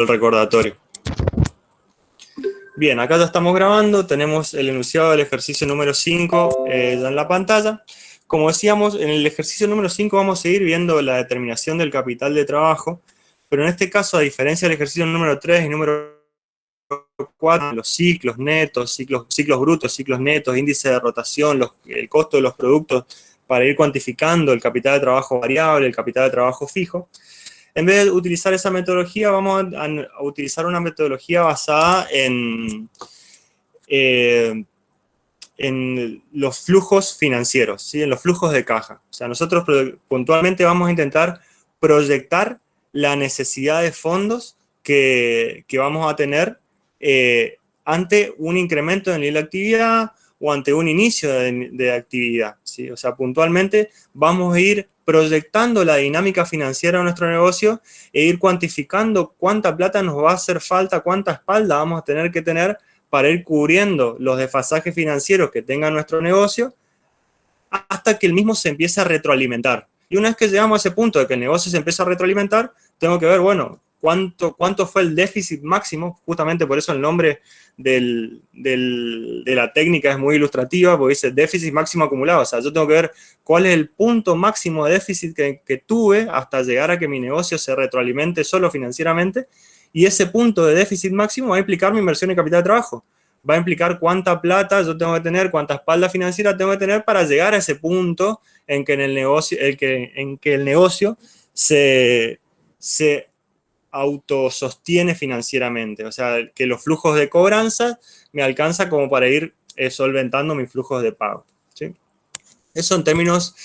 el recordatorio. Bien, acá ya estamos grabando, tenemos el enunciado del ejercicio número 5 ya en la pantalla. Como decíamos, en el ejercicio número 5 vamos a seguir viendo la determinación del capital de trabajo, pero en este caso, a diferencia del ejercicio número 3 y número 4, los ciclos netos, ciclos brutos, ciclos netos, índice de rotación, el costo de los productos para ir cuantificando el capital de trabajo variable, el capital de trabajo fijo. En vez de utilizar esa metodología, vamos a utilizar una metodología basada en los flujos financieros, ¿sí? En los flujos de caja. O sea, nosotros puntualmente vamos a intentar proyectar la necesidad de fondos que vamos a tener ante un incremento en el nivel de actividad o ante un inicio de actividad, ¿sí? O sea, puntualmente vamos a ir proyectando la dinámica financiera de nuestro negocio e ir cuantificando cuánta plata nos va a hacer falta, cuánta espalda vamos a tener que tener para ir cubriendo los desfasajes financieros que tenga nuestro negocio hasta que el mismo se empiece a retroalimentar. Y una vez que llegamos a ese punto de que el negocio se empieza a retroalimentar, tengo que ver, bueno, cuánto fue el déficit máximo. Justamente por eso el nombre de la técnica es muy ilustrativa, porque dice déficit máximo acumulado. O sea, yo tengo que ver cuál es el punto máximo de déficit que tuve hasta llegar a que mi negocio se retroalimente solo financieramente. Y ese punto de déficit máximo va a implicar mi inversión en capital de trabajo. Va a implicar cuánta plata yo tengo que tener, cuánta espalda financiera tengo que tener para llegar a ese punto en que el negocio se autosostiene financieramente. O sea, que los flujos de cobranza me alcanzan como para ir solventando mis flujos de pago, ¿sí? Eso en términos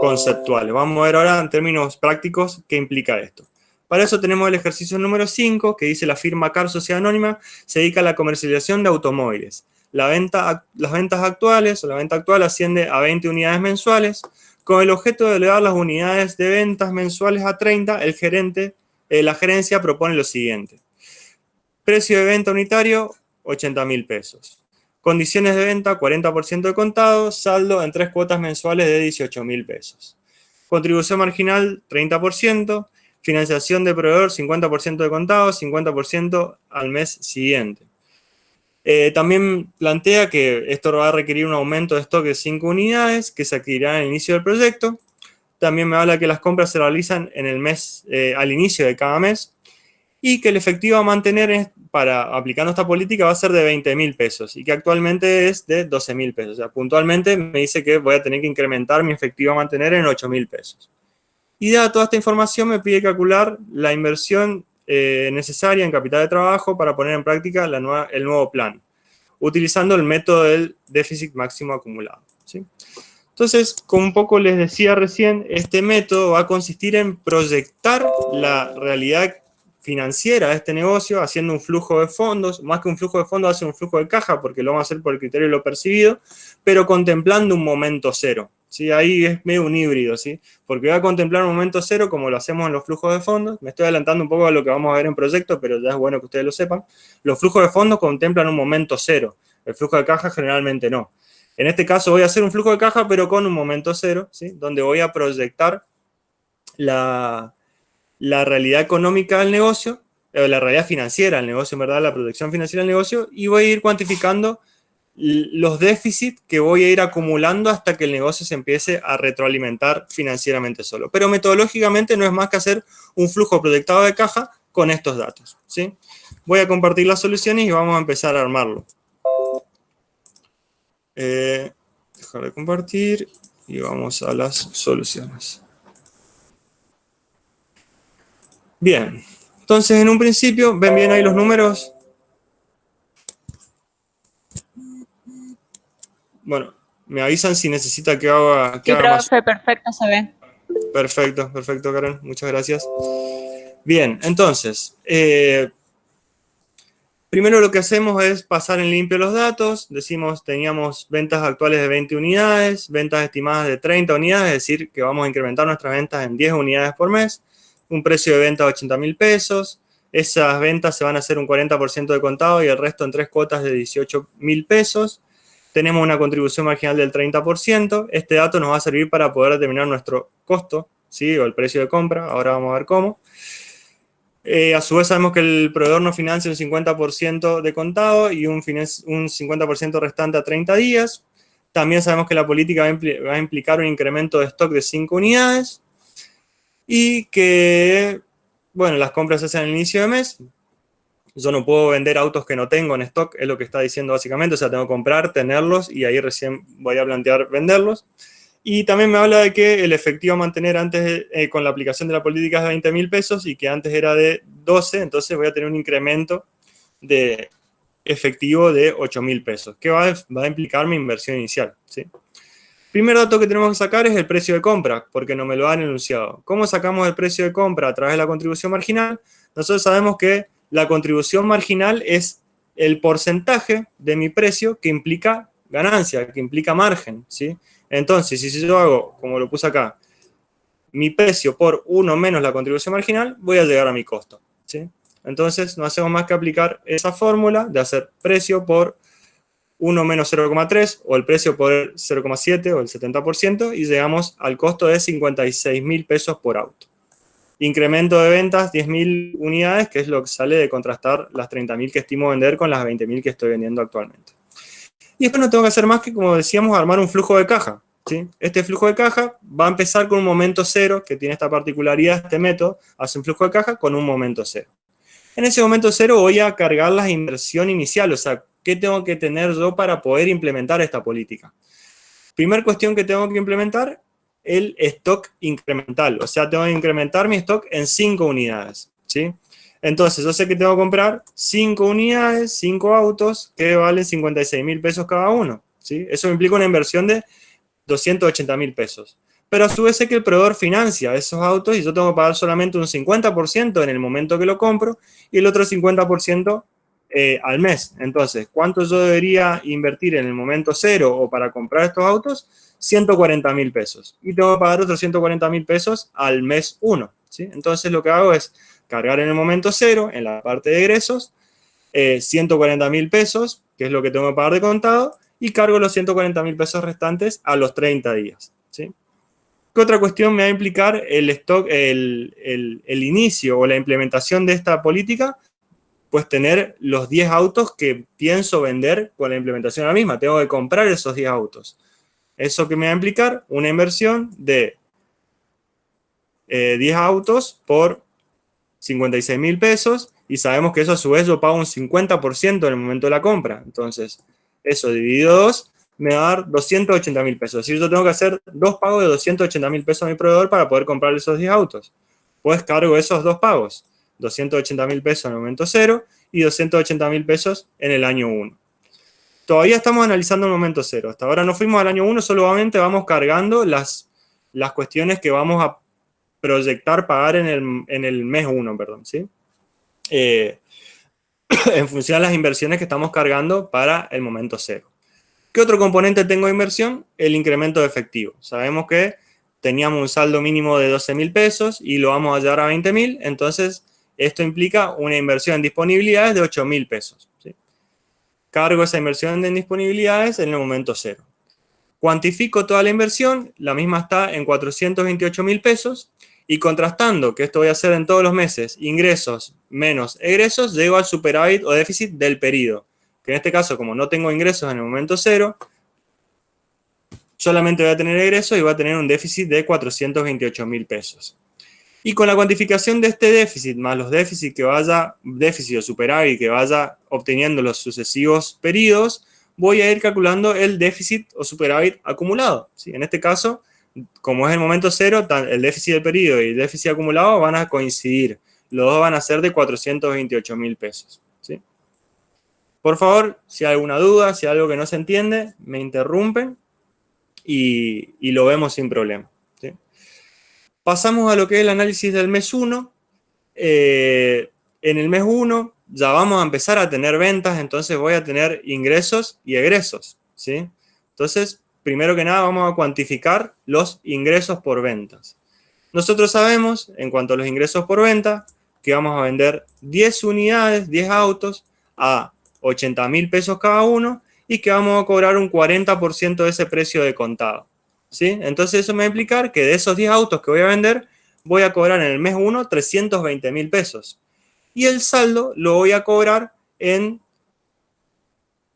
conceptuales. Vamos a ver ahora en términos prácticos qué implica esto. Para eso tenemos el ejercicio número 5, que dice: la firma Car Sociedad Anónima se dedica a la comercialización de automóviles. Las ventas actuales, o la venta actual asciende a 20 unidades mensuales. Con el objeto de elevar las unidades de ventas mensuales a 30, la gerencia propone lo siguiente. Precio de venta unitario, 80.000 pesos. Condiciones de venta, 40% de contado, saldo en 3 cuotas mensuales de 18.000 pesos. Contribución marginal, 30%. Financiación de proveedor, 50% de contado, 50% al mes siguiente. También plantea que esto va a requerir un aumento de stock de 5 unidades que se adquirirán al inicio del proyecto. También me habla que las compras se realizan en el mes, al inicio de cada mes, y que el efectivo a mantener aplicando esta política va a ser de 20.000 pesos y que actualmente es de 12.000 pesos. O sea, puntualmente me dice que voy a tener que incrementar mi efectivo a mantener en 8.000 pesos. Y dada toda esta información, me pide calcular la inversión necesaria en capital de trabajo para poner en práctica el nuevo plan, utilizando el método del déficit máximo acumulado, ¿sí? Entonces, como un poco les decía recién, este método va a consistir en proyectar la realidad financiera de este negocio haciendo un flujo de fondos, más que un flujo de fondos, hace un flujo de caja, porque lo vamos a hacer por el criterio de lo percibido, pero contemplando un momento cero, ¿sí? Ahí es medio un híbrido, ¿sí? Porque voy a contemplar un momento cero como lo hacemos en los flujos de fondos. Me estoy adelantando un poco a lo que vamos a ver en proyecto, pero ya es bueno que ustedes lo sepan. Los flujos de fondos contemplan un momento cero. El flujo de caja generalmente no. En este caso voy a hacer un flujo de caja, pero con un momento cero, ¿sí? Donde voy a proyectar la realidad económica del negocio, la realidad financiera del negocio, en verdad, la proyección financiera del negocio, y voy a ir cuantificando los déficits que voy a ir acumulando hasta que el negocio se empiece a retroalimentar financieramente solo. Pero metodológicamente no es más que hacer un flujo proyectado de caja con estos datos, ¿sí? Voy a compartir las soluciones y vamos a empezar a armarlo. Dejar de compartir y vamos a las soluciones. Bien, entonces en un principio, ¿ven bien ahí los números? Bueno, me avisan si necesita que haga Sí, haga más. profe, perfecto, se ve. Perfecto, Karen, muchas gracias. Bien, entonces, primero lo que hacemos es pasar en limpio los datos. Decimos, teníamos ventas actuales de 20 unidades, ventas estimadas de 30 unidades, es decir, que vamos a incrementar nuestras ventas en 10 unidades por mes, un precio de venta de 80.000 pesos. Esas ventas se van a hacer un 40% de contado y el resto en 3 cuotas de 18.000 pesos. Tenemos una contribución marginal del 30%. Este dato nos va a servir para poder determinar nuestro costo, ¿sí? O el precio de compra. Ahora vamos a ver cómo. A su vez sabemos que el proveedor nos financia un 50% de contado y un 50% restante a 30 días. También sabemos que la política va a implicar un incremento de stock de 5 unidades y que, bueno, las compras se hacen al inicio de mes. Yo no puedo vender autos que no tengo en stock, es lo que está diciendo básicamente. O sea, tengo que comprar, tenerlos y ahí recién voy a plantear venderlos. Y también me habla de que el efectivo a mantener antes, con la aplicación de la política, es de 20.000 pesos y que antes era de 12, entonces voy a tener un incremento de efectivo de 8.000 pesos, que va a implicar mi inversión inicial, ¿sí? Primer dato que tenemos que sacar es el precio de compra, porque no me lo han enunciado. ¿Cómo sacamos el precio de compra? A través de la contribución marginal. Nosotros sabemos que la contribución marginal es el porcentaje de mi precio que implica ganancia, que implica margen, ¿sí? Entonces, si yo hago, como lo puse acá, mi precio por 1 menos la contribución marginal, voy a llegar a mi costo, ¿sí? Entonces, no hacemos más que aplicar esa fórmula de hacer precio por 1 menos 0,3 o el precio por 0,7 o el 70% y llegamos al costo de 56.000 pesos por auto. Incremento de ventas, 10.000 unidades, que es lo que sale de contrastar las 30.000 que estimo vender con las 20.000 que estoy vendiendo actualmente. Y después no tengo que hacer más que, como decíamos, armar un flujo de caja, ¿sí? Este flujo de caja va a empezar con un momento cero, que tiene esta particularidad, este método, hace un flujo de caja con un momento cero. En ese momento cero voy a cargar la inversión inicial, o sea, ¿qué tengo que tener yo para poder implementar esta política? Primera cuestión que tengo que implementar, el stock incremental, o sea, tengo que incrementar mi stock en 5 unidades, ¿sí? Entonces, yo sé que tengo que comprar 5 unidades, 5 autos, que valen 56.000 pesos cada uno, ¿sí? Eso implica una inversión de 280.000 pesos. Pero a su vez sé que el proveedor financia esos autos y yo tengo que pagar solamente un 50% en el momento que lo compro y el otro 50% al mes. Entonces, ¿cuánto yo debería invertir en el momento cero o para comprar estos autos? 140.000 pesos. Y tengo que pagar otros 140.000 pesos al mes 1, ¿sí? Entonces, lo que hago es cargar en el momento cero, en la parte de egresos, 140.000 pesos, que es lo que tengo que pagar de contado, y cargo los 140.000 pesos restantes a los 30 días, ¿sí? ¿Qué otra cuestión me va a implicar el stock, el inicio o la implementación de esta política? Pues tener los 10 autos que pienso vender con la implementación de la misma. Tengo que comprar esos 10 autos. ¿Eso que me va a implicar? Una inversión de 10 autos por 56.000 pesos y sabemos que eso a su vez yo pago un 50% en el momento de la compra. Entonces, eso dividido 2 me va a dar 280.000 pesos. Es decir, yo tengo que hacer 2 pagos de 280.000 pesos a mi proveedor para poder comprar esos 10 autos. Pues cargo esos 2 pagos. 280.000 pesos en el momento 0 y 280.000 pesos en el año 1. Todavía estamos analizando el momento 0. Hasta ahora no fuimos al año 1, solamente vamos cargando las cuestiones que vamos a proyectar pagar en el mes 1, perdón, ¿sí? En función de las inversiones que estamos cargando para el momento 0. ¿Qué otro componente tengo de inversión? El incremento de efectivo. Sabemos que teníamos un saldo mínimo de 12.000 pesos y lo vamos a llevar a 20.000, entonces esto implica una inversión en disponibilidades de 8.000 pesos, ¿sí? Cargo esa inversión en disponibilidades en el momento 0. Cuantifico toda la inversión, la misma está en 428.000 pesos y contrastando, que esto voy a hacer en todos los meses, ingresos menos egresos, llego al superávit o déficit del periodo, que en este caso, como no tengo ingresos en el momento 0, solamente voy a tener egresos y voy a tener un déficit de 428.000 pesos. Y con la cuantificación de este déficit, más los déficits déficit o superávit que vaya obteniendo los sucesivos periodos, voy a ir calculando el déficit o superávit acumulado, ¿sí? En este caso, como es el momento 0, el déficit del periodo y el déficit acumulado van a coincidir. Los dos van a ser de 428.000 pesos, ¿sí? Por favor, si hay alguna duda, si hay algo que no se entiende, me interrumpen y lo vemos sin problema, ¿sí? Pasamos a lo que es el análisis del mes 1. En el mes 1 ya vamos a empezar a tener ventas, entonces voy a tener ingresos y egresos, ¿sí? Entonces, primero que nada vamos a cuantificar los ingresos por ventas. Nosotros sabemos, en cuanto a los ingresos por venta, que vamos a vender 10 unidades, 10 autos a 80.000 pesos cada uno y que vamos a cobrar un 40% de ese precio de contado, ¿sí? Entonces eso me va a implicar que de esos 10 autos que voy a vender, voy a cobrar en el mes 1 320.000 pesos. y el saldo lo voy a cobrar en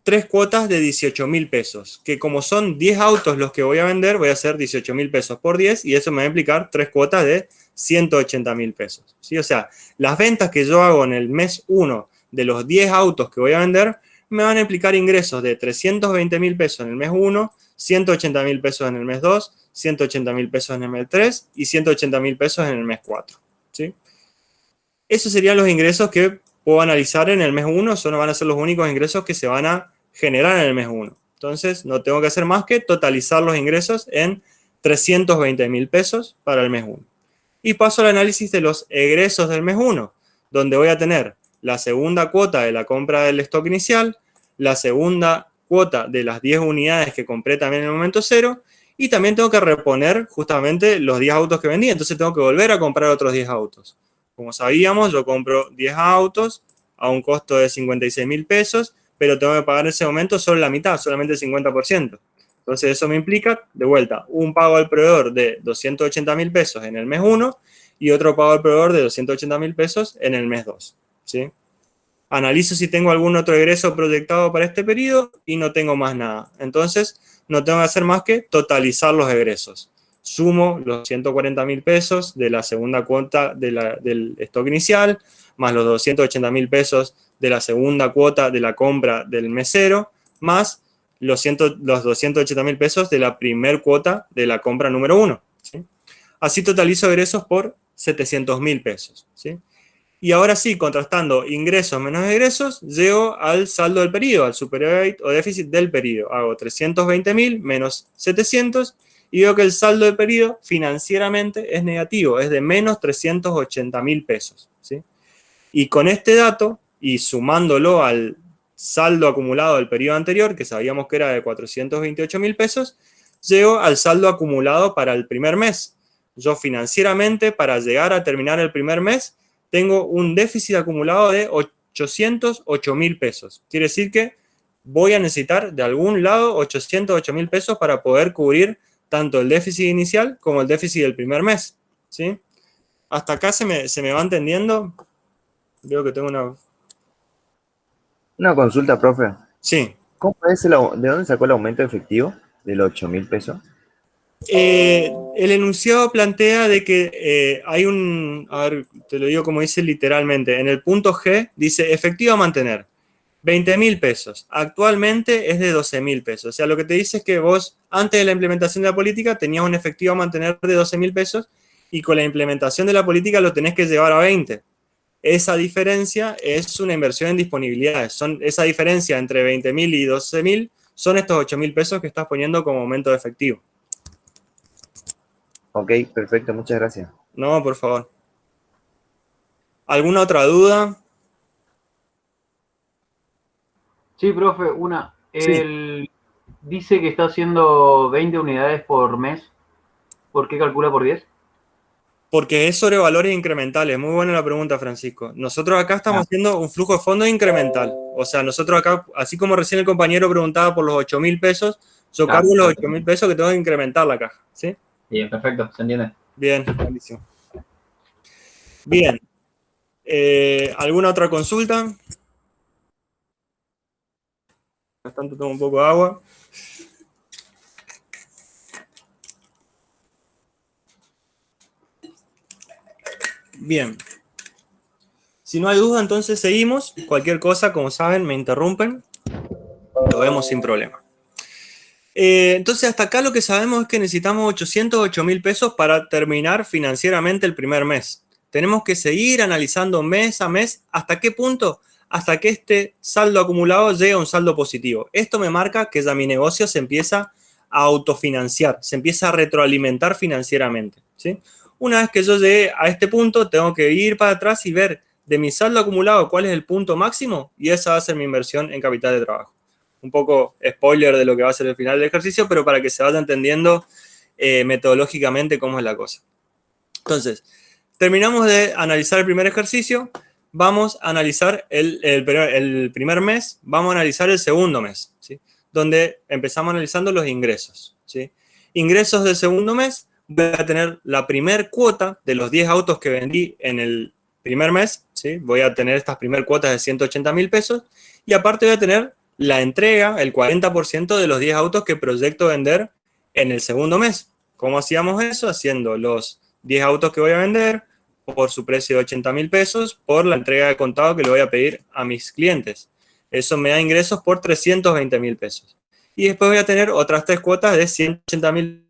3 cuotas de 18.000 pesos, que como son 10 autos los que voy a vender, voy a hacer 18.000 pesos por 10 y eso me va a implicar 3 cuotas de 180.000 pesos. ¿Sí? O sea, las ventas que yo hago en el mes 1 de los 10 autos que voy a vender me van a implicar ingresos de 320.000 pesos en el mes 1, 180.000 pesos en el mes 2, 180.000 pesos en el mes 3 y 180.000 pesos en el mes 4. ¿Sí? Esos serían los ingresos que puedo analizar en el mes 1, son van a ser los únicos ingresos que se van a generar en el mes 1. Entonces, no tengo que hacer más que totalizar los ingresos en 320.000 pesos para el mes 1. Y paso al análisis de los egresos del mes 1, donde voy a tener la segunda cuota de la compra del stock inicial, la segunda cuota de las 10 unidades que compré también en el momento 0, y también tengo que reponer justamente los 10 autos que vendí, entonces tengo que volver a comprar otros 10 autos. Como sabíamos, yo compro 10 autos a un costo de 56.000 pesos, pero tengo que pagar en ese momento solo la mitad, solamente el 50%. Entonces eso me implica, de vuelta, un pago al proveedor de 280.000 pesos en el mes 1 y otro pago al proveedor de 280.000 pesos en el mes 2. ¿Sí? Analizo si tengo algún otro egreso proyectado para este periodo y no tengo más nada. Entonces no tengo que hacer más que totalizar los egresos. Sumo los 140.000 pesos de la segunda cuota del stock inicial, más los 280.000 pesos de la segunda cuota de la compra del mes 0, más los 280.000 pesos de la primer cuota de la compra número 1. ¿Sí? Así totalizo egresos por 700.000 pesos. ¿Sí? Y ahora sí, contrastando ingresos menos egresos, llego al saldo del periodo, al superávit o déficit del periodo. Hago 320.000 menos 700 y veo que el saldo del periodo financieramente es negativo, es de menos 380.000 pesos. ¿Sí? Y con este dato, y sumándolo al saldo acumulado del periodo anterior, que sabíamos que era de 428.000 pesos, llego al saldo acumulado para el primer mes. Yo financieramente, para llegar a terminar el primer mes, tengo un déficit acumulado de 808.000 pesos. Quiere decir que voy a necesitar de algún lado 808.000 pesos para poder cubrir tanto el déficit inicial como el déficit del primer mes. ¿Sí? ¿Hasta acá se me va entendiendo? Veo que tengo una... Una consulta, profe. Sí. ¿Cómo es ¿De dónde sacó el aumento efectivo de los 8.000 pesos? El enunciado plantea de que hay un, a ver, te lo digo como dice literalmente, en el punto G dice efectivo a mantener, 20.000 pesos, actualmente es de 12.000 pesos, o sea, lo que te dice es que vos antes de la implementación de la política tenías un efectivo a mantener de 12.000 pesos y con la implementación de la política lo tenés que llevar a 20. Esa diferencia es una inversión en disponibilidades, esa diferencia entre 20.000 y 12.000 son estos 8.000 pesos que estás poniendo como aumento de efectivo. Ok, perfecto, muchas gracias. No, por favor. ¿Alguna otra duda? Sí, profe, una. Sí. Él dice que está haciendo 20 unidades por mes. ¿Por qué calcula por 10? Porque es sobre valores incrementales. Muy buena la pregunta, Francisco. Nosotros acá estamos haciendo un flujo de fondos incremental. O sea, nosotros acá, así como recién el compañero preguntaba por los 8.000 pesos, yo cargo los 8.000 pesos que tengo que incrementar la caja. ¿Sí? Bien, perfecto, se entiende. Bien, buenísimo. Bien. ¿Alguna otra consulta? Bastante tomo un poco de agua. Bien. Si no hay duda, entonces seguimos. Cualquier cosa, como saben, me interrumpen. Lo vemos sin problema. Entonces, hasta acá lo que sabemos es que necesitamos 808.000 pesos para terminar financieramente el primer mes. Tenemos que seguir analizando mes a mes hasta qué punto, hasta que este saldo acumulado llegue a un saldo positivo. Esto me marca que ya mi negocio se empieza a autofinanciar, se empieza a retroalimentar financieramente. ¿Sí? Una vez que yo llegue a este punto, tengo que ir para atrás y ver de mi saldo acumulado cuál es el punto máximo y esa va a ser mi inversión en capital de trabajo. Un poco spoiler de lo que va a ser el final del ejercicio, pero para que se vaya entendiendo metodológicamente cómo es la cosa. Entonces, terminamos de analizar el primer ejercicio, vamos a analizar el primer mes, vamos a analizar el segundo mes, ¿sí? Donde empezamos analizando los ingresos. ¿Sí? Ingresos del segundo mes, voy a tener la primer cuota de los 10 autos que vendí en el primer mes, ¿sí? Voy a tener estas primeras cuotas de 180.000 pesos y aparte voy a tener la entrega, el 40% de los 10 autos que proyecto vender en el segundo mes. ¿Cómo hacíamos eso? Haciendo los 10 autos que voy a vender por su precio de 80.000 pesos por la entrega de contado que le voy a pedir a mis clientes. Eso me da ingresos por 320.000 pesos. Y después voy a tener otras 3 cuotas de 180.000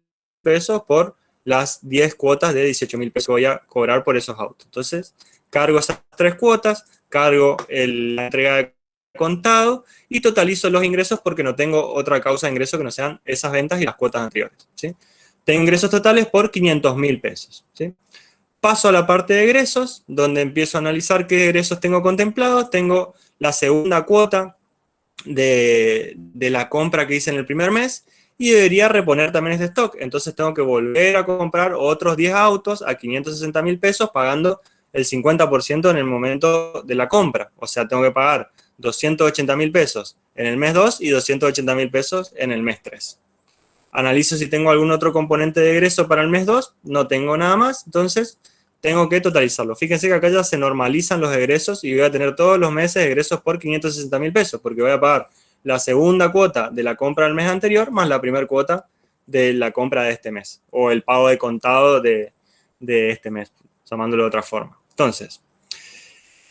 pesos por las 10 cuotas de 18.000 pesos que voy a cobrar por esos autos. Entonces, cargo esas 3 cuotas, cargo la entrega de contado y totalizo los ingresos porque no tengo otra causa de ingreso que no sean esas ventas y las cuotas anteriores, ¿sí? Tengo ingresos totales por 500.000 pesos, ¿sí? Paso a la parte de egresos, donde empiezo a analizar qué egresos tengo contemplados. Tengo la segunda cuota de la compra que hice en el primer mes y debería reponer también este stock. Entonces tengo que volver a comprar otros 10 autos a 560.000 pesos pagando el 50% en el momento de la compra. O sea, tengo que pagar 280.000 pesos en el mes 2 y 280.000 pesos en el mes 3. Analizo si tengo algún otro componente de egreso para el mes 2, no tengo nada más, entonces tengo que totalizarlo. Fíjense que acá ya se normalizan los egresos y voy a tener todos los meses egresos por 560.000 pesos, porque voy a pagar la segunda cuota de la compra del mes anterior más la primera cuota de la compra de este mes, o el pago de contado de este mes, llamándolo de otra forma. Entonces,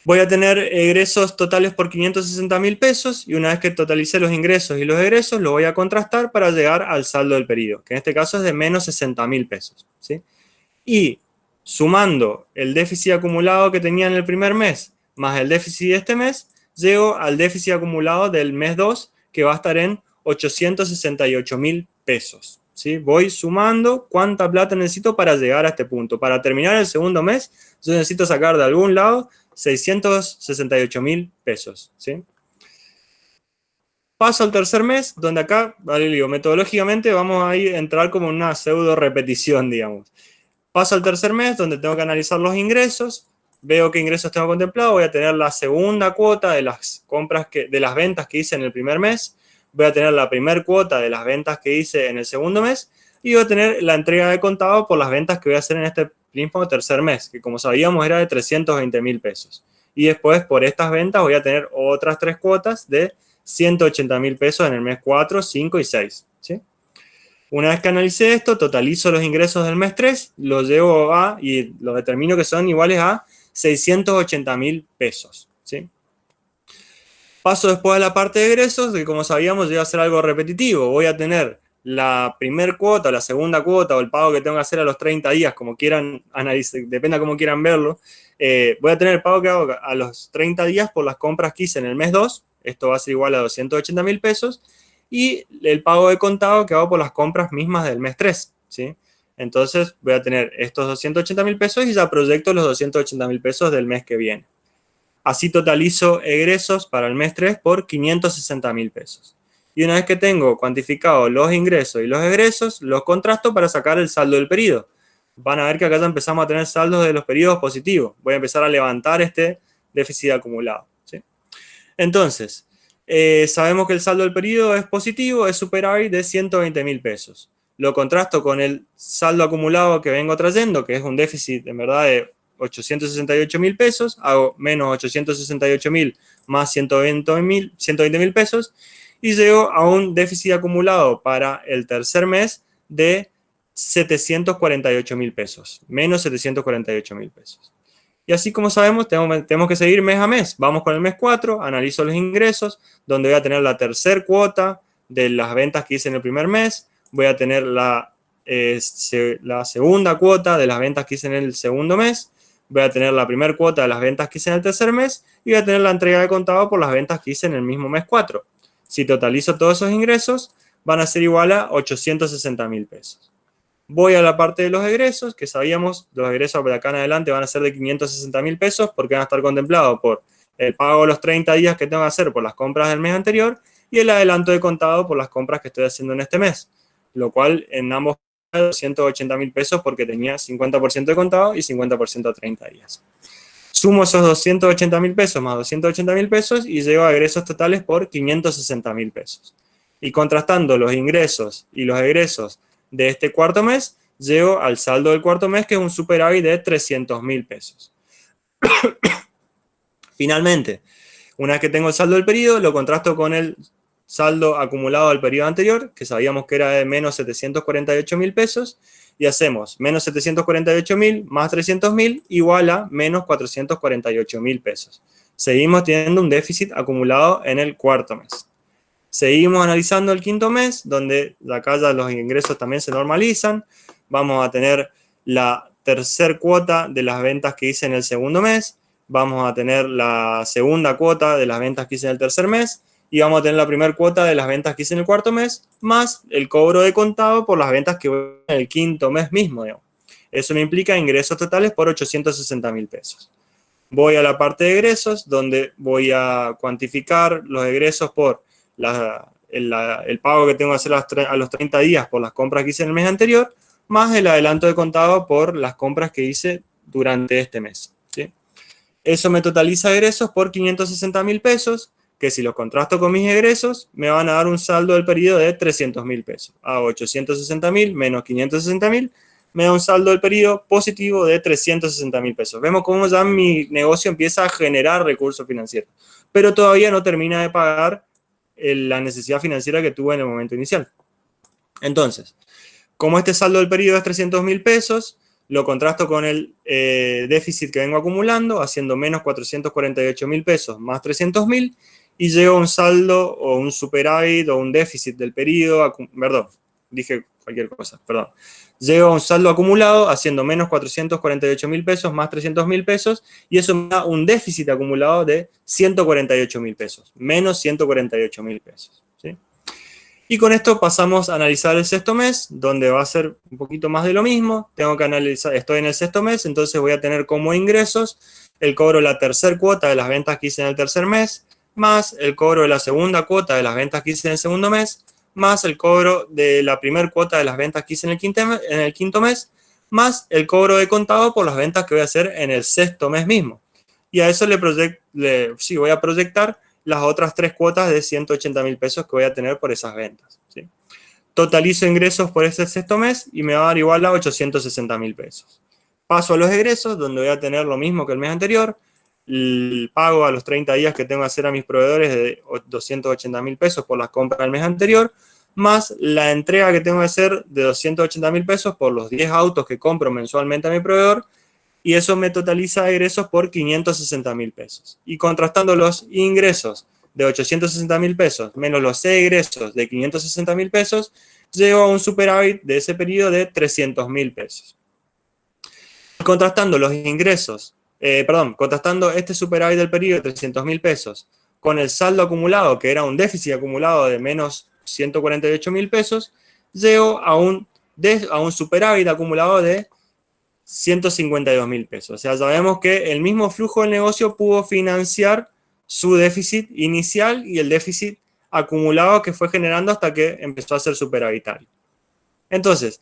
voy a tener egresos totales por 560.000 pesos y una vez que totalicé los ingresos y los egresos, lo voy a contrastar para llegar al saldo del periodo, que en este caso es de menos 60.000 pesos, ¿sí? Y sumando el déficit acumulado que tenía en el primer mes más el déficit de este mes, llego al déficit acumulado del mes 2, que va a estar en 868.000 pesos, ¿sí? Voy sumando cuánta plata necesito para llegar a este punto. Para terminar el segundo mes, yo necesito sacar de algún lado 668.000 pesos, ¿sí? Paso al tercer mes, donde acá, vale, digo, metodológicamente vamos a entrar como en una pseudo repetición, digamos. Paso al tercer mes, donde tengo que analizar los ingresos, veo qué ingresos tengo contemplado, voy a tener la segunda cuota de las compras de las ventas que hice en el primer mes, voy a tener la primera cuota de las ventas que hice en el segundo mes, y voy a tener la entrega de contado por las ventas que voy a hacer en este mismo tercer mes, que como sabíamos era de 320.000 pesos. Y después por estas ventas voy a tener otras 3 cuotas de 180.000 pesos en el mes 4, 5 y 6, ¿sí? Una vez que analicé esto, totalizo los ingresos del mes 3, los llevo y los determino que son iguales a 680.000 pesos, ¿sí? Paso después a la parte de egresos, que como sabíamos llega a ser algo repetitivo. Voy a tener la primera cuota, la segunda cuota o el pago que tengo que hacer a los 30 días, como quieran analizar, depende de cómo quieran verlo. Voy a tener el pago que hago a los 30 días por las compras que hice en el mes 2, esto va a ser igual a 280.000 pesos, y el pago de contado que hago por las compras mismas del mes 3, ¿sí? Entonces voy a tener estos 280.000 pesos y ya proyecto los 280.000 pesos del mes que viene. Así totalizo egresos para el mes 3 por 560.000 pesos. Y una vez que tengo cuantificado los ingresos y los egresos, los contrasto para sacar el saldo del periodo. Van a ver que acá ya empezamos a tener saldos de los periodos positivos. Voy a empezar a levantar este déficit acumulado, ¿sí? Entonces, sabemos que el saldo del periodo es positivo, es superávit de 120.000 pesos. Lo contrasto con el saldo acumulado que vengo trayendo, que es un déficit en verdad de 868.000 pesos, hago menos 868.000 más 120.000 pesos y llego a un déficit acumulado para el tercer mes de 748.000 pesos, menos 748.000 pesos. Y así como sabemos, tenemos que seguir mes a mes. Vamos con el mes 4, analizo los ingresos, donde voy a tener la tercera cuota de las ventas que hice en el primer mes, voy a tener la segunda cuota de las ventas que hice en el segundo mes, voy a tener la primera cuota de las ventas que hice en el tercer mes y voy a tener la entrega de contado por las ventas que hice en el mismo mes 4. Si totalizo todos esos ingresos, van a ser igual a 860.000 pesos. Voy a la parte de los egresos, que sabíamos, los egresos de acá en adelante van a ser de 560.000 pesos porque van a estar contemplados por el pago de los 30 días que tengo que hacer por las compras del mes anterior y el adelanto de contado por las compras que estoy haciendo en este mes, lo cual en ambos 180.000 pesos porque tenía 50% de contado y 50% a 30 días. Sumo esos 280.000 pesos más 280.000 pesos y llego a egresos totales por 560.000 pesos. Y contrastando los ingresos y los egresos de este cuarto mes, llego al saldo del cuarto mes, que es un superávit de 300.000 pesos. Finalmente, una vez que tengo el saldo del periodo, lo contrasto con el saldo acumulado del periodo anterior, que sabíamos que era de menos 748.000 pesos, y hacemos menos 748.000 más 300.000 igual a menos 448.000 pesos. Seguimos teniendo un déficit acumulado en el cuarto mes. Seguimos analizando el quinto mes, donde acá ya los ingresos también se normalizan. Vamos a tener la tercera cuota de las ventas que hice en el segundo mes. Vamos a tener la segunda cuota de las ventas que hice en el tercer mes. Y vamos a tener la primera cuota de las ventas que hice en el cuarto mes, más el cobro de contado por las ventas que voy en el quinto mes mismo, digamos. Eso me implica ingresos totales por 860.000 pesos. Voy a la parte de egresos, donde voy a cuantificar los egresos por el pago que tengo que hacer a los 30 días por las compras que hice en el mes anterior, más el adelanto de contado por las compras que hice durante este mes, ¿sí? Eso me totaliza egresos por 560.000 pesos, que si los contrasto con mis egresos, me van a dar un saldo del periodo de 300.000 pesos. Hago 860.000 menos 560.000, me da un saldo del periodo positivo de 360.000 pesos. Vemos cómo ya mi negocio empieza a generar recursos financieros, pero todavía no termina de pagar la necesidad financiera que tuve en el momento inicial. Entonces, como este saldo del periodo es 300.000 pesos, lo contrasto con el déficit que vengo acumulando, haciendo menos 448.000 pesos más 300.000, y llego a un saldo o un superávit o un déficit del periodo, perdón, dije cualquier cosa, perdón. Llego a un saldo acumulado haciendo menos 448.000 pesos más 300.000 pesos, y eso me da un déficit acumulado de 148.000 pesos, menos 148.000 pesos, ¿sí? Y con esto pasamos a analizar el sexto mes, donde va a ser un poquito más de lo mismo. Tengo que analizar, estoy en el sexto mes, entonces voy a tener como ingresos el cobro de la tercera cuota de las ventas que hice en el tercer mes, más el cobro de la segunda cuota de las ventas que hice en el segundo mes, más el cobro de la primera cuota de las ventas que hice en el quinto mes, más el cobro de contado por las ventas que voy a hacer en el sexto mes mismo. Y a eso voy a proyectar las otras tres cuotas de 180.000 pesos que voy a tener por esas ventas, ¿sí? Totalizo ingresos por ese sexto mes y me va a dar igual a 860.000 pesos. Paso a los egresos, donde voy a tener lo mismo que el mes anterior. El pago a los 30 días que tengo que hacer a mis proveedores de 280.000 pesos por las compras del mes anterior, más la entrega que tengo que hacer de 280.000 pesos por los 10 autos que compro mensualmente a mi proveedor, y eso me totaliza egresos por 560.000 pesos. Y contrastando los ingresos de 860.000 pesos menos los egresos de 560.000 pesos, llego a un superávit de ese periodo de 300.000 pesos. Contrastando los ingresos, contrastando este superávit del periodo de 300.000 pesos con el saldo acumulado, que era un déficit acumulado de menos 148.000 pesos, llego a un superávit acumulado de 152.000 pesos. O sea, sabemos que el mismo flujo del negocio pudo financiar su déficit inicial y el déficit acumulado que fue generando hasta que empezó a ser superavitario. Entonces,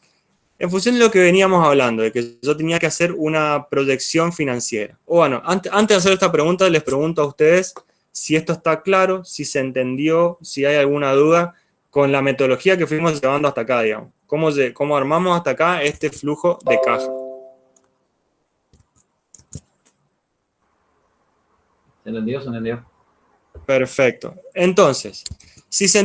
en función de lo que veníamos hablando, de que yo tenía que hacer una proyección financiera. O bueno, antes de hacer esta pregunta, les pregunto a ustedes si esto está claro, si se entendió, si hay alguna duda con la metodología que fuimos llevando hasta acá, digamos. ¿Cómo armamos hasta acá este flujo de caja? Se entendió. Perfecto. Entonces, si se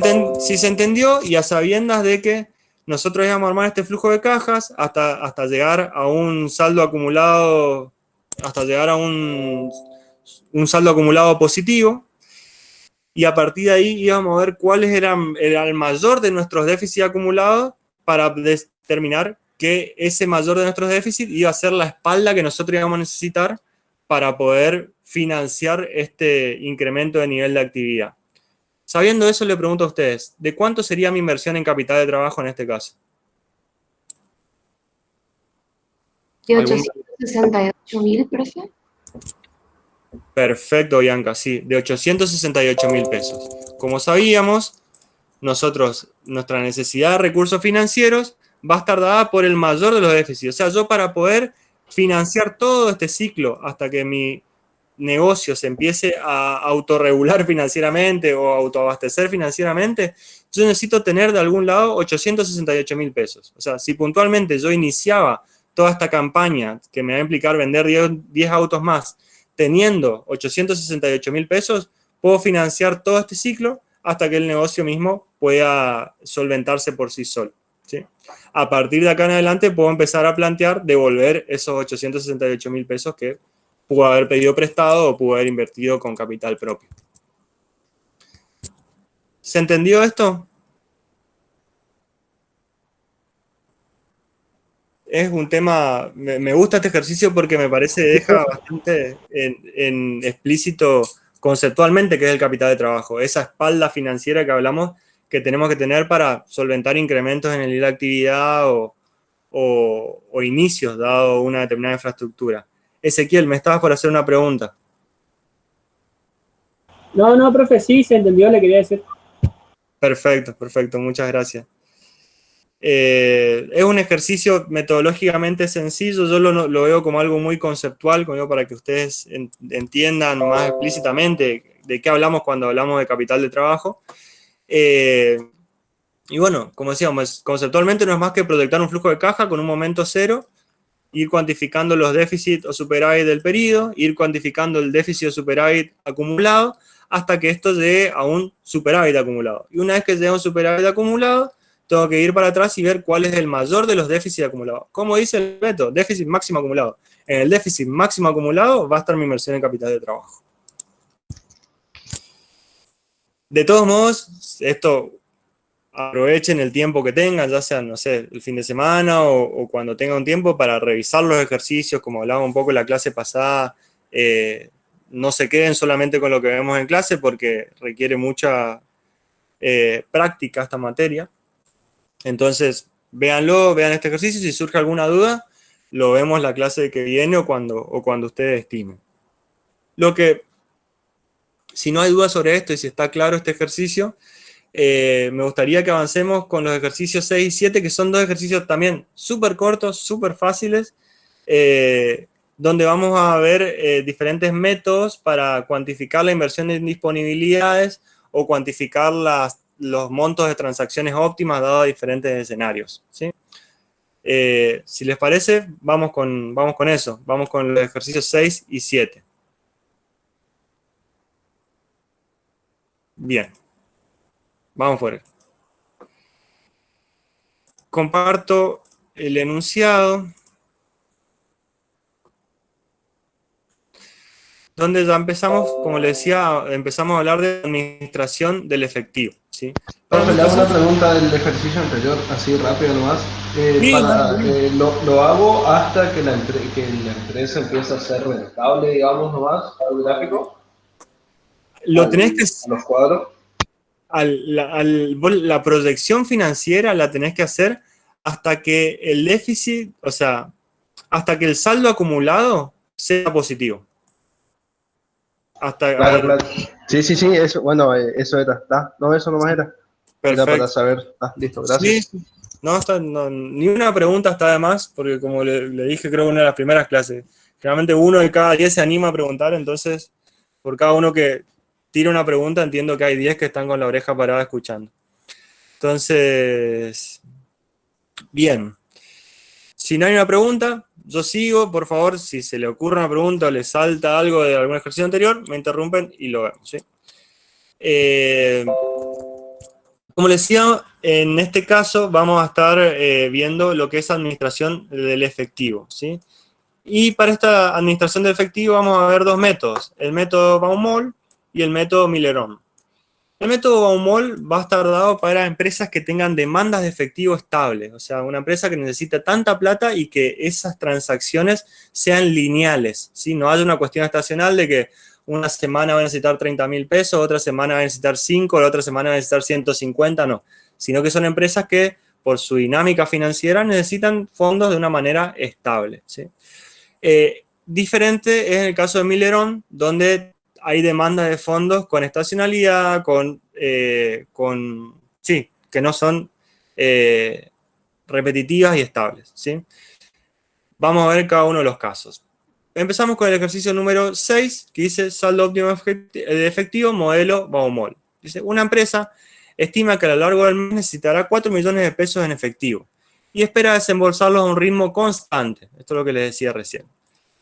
entendió y a sabiendas de que nosotros íbamos a armar este flujo de cajas hasta llegar a un saldo acumulado, hasta llegar a un saldo acumulado positivo, y a partir de ahí íbamos a ver cuáles era el mayor de nuestros déficits acumulados para determinar que ese mayor de nuestros déficits iba a ser la espalda que nosotros íbamos a necesitar para poder financiar este incremento de nivel de actividad. Sabiendo eso, le pregunto a ustedes, ¿de cuánto sería mi inversión en capital de trabajo en este caso? ¿De 868.000, profe? Perfecto, Bianca, sí, de 868.000 pesos. Como sabíamos, nuestra necesidad de recursos financieros va a estar dada por el mayor de los déficits. O sea, yo para poder financiar todo este ciclo hasta que mi negocio se empiece a autorregular financieramente o autoabastecer financieramente, yo necesito tener de algún lado 868.000 pesos. O sea, si puntualmente yo iniciaba toda esta campaña que me va a implicar vender 10 autos más teniendo 868.000 pesos, puedo financiar todo este ciclo hasta que el negocio mismo pueda solventarse por sí solo, ¿sí? A partir de acá en adelante puedo empezar a plantear devolver esos 868.000 pesos que pudo haber pedido prestado o pudo haber invertido con capital propio. ¿Se entendió esto? Es un tema, me gusta este ejercicio porque me parece que deja bastante en explícito conceptualmente qué es el capital de trabajo, esa espalda financiera que hablamos que tenemos que tener para solventar incrementos en el nivel de actividad o inicios dado una determinada infraestructura. Ezequiel, me estabas por hacer una pregunta. No, profe, sí, se entendió, le quería decir. Perfecto, muchas gracias. Es un ejercicio metodológicamente sencillo, yo lo veo como algo muy conceptual, como digo, para que ustedes entiendan más explícitamente de qué hablamos cuando hablamos de capital de trabajo. Y bueno, como decíamos, conceptualmente no es más que proyectar un flujo de caja con un momento cero, ir cuantificando los déficits o superávit del periodo, ir cuantificando el déficit o superávit acumulado, hasta que esto llegue a un superávit acumulado. Y una vez que llegue a un superávit acumulado, tengo que ir para atrás y ver cuál es el mayor de los déficits acumulados. Como dice el método, déficit máximo acumulado. En el déficit máximo acumulado va a estar mi inversión en capital de trabajo. De todos modos, esto aprovechen el tiempo que tengan, ya sea, no sé, el fin de semana o cuando tengan un tiempo para revisar los ejercicios, como hablaba un poco en la clase pasada. No se queden solamente con lo que vemos en clase porque requiere mucha práctica esta materia. Entonces, véanlo, vean este ejercicio. Si surge alguna duda, lo vemos la clase que viene o cuando ustedes estimen. Si no hay duda sobre esto y si está claro este ejercicio, me gustaría que avancemos con los ejercicios 6 y 7, que son dos ejercicios también súper cortos, súper fáciles, donde vamos a ver diferentes métodos para cuantificar la inversión en disponibilidades o cuantificar los montos de transacciones óptimas dados a diferentes escenarios, ¿sí? Si les parece, vamos con eso. Vamos con los ejercicios 6 y 7. Bien. Vamos por él. Comparto el enunciado, donde ya empezamos, como les decía, empezamos a hablar de administración del efectivo, ¿sí? Profe, le hago una pregunta del ejercicio anterior, así rápido nomás. Lo hago hasta que la empresa empiece a ser rentable, digamos, nomás, al gráfico. Lo tenés que... A los cuadros. La proyección financiera la tenés que hacer hasta que el déficit, o sea, hasta que el saldo acumulado sea positivo. Claro. Sí, eso, bueno, eso era. No, eso nomás era. Perfecto. Era para saber. Listo, gracias. Sí, ni una pregunta está de más, porque como le dije, creo que una de las primeras clases, generalmente 1 de cada 10 se anima a preguntar, entonces, por cada uno que tira una pregunta, entiendo que hay 10 que están con la oreja parada escuchando. Entonces, bien. Si no hay una pregunta, yo sigo. Por favor, si se le ocurre una pregunta o le salta algo de algún ejercicio anterior, me interrumpen y lo vemos, ¿sí? Como les decía, en este caso vamos a estar viendo lo que es administración del efectivo, ¿sí? Y para esta administración del efectivo vamos a ver dos métodos, el método Baumol y el método Milleron. El método Baumol va a estar dado para empresas que tengan demandas de efectivo estables, o sea, una empresa que necesita tanta plata y que esas transacciones sean lineales, ¿sí? No haya una cuestión estacional de que una semana va a necesitar 30.000 pesos, otra semana va a necesitar 5, la otra semana va a necesitar 150, no. Sino que son empresas que, por su dinámica financiera, necesitan fondos de una manera estable, ¿sí? Diferente es el caso de Milleron, donde hay demanda de fondos con estacionalidad, que no son repetitivas y estables, ¿sí? Vamos a ver cada uno de los casos. Empezamos con el ejercicio número 6, que dice saldo óptimo de efectivo, modelo Baumol. Dice, una empresa estima que a lo largo del mes necesitará 4 millones de pesos en efectivo y espera desembolsarlos a un ritmo constante. Esto es lo que les decía recién.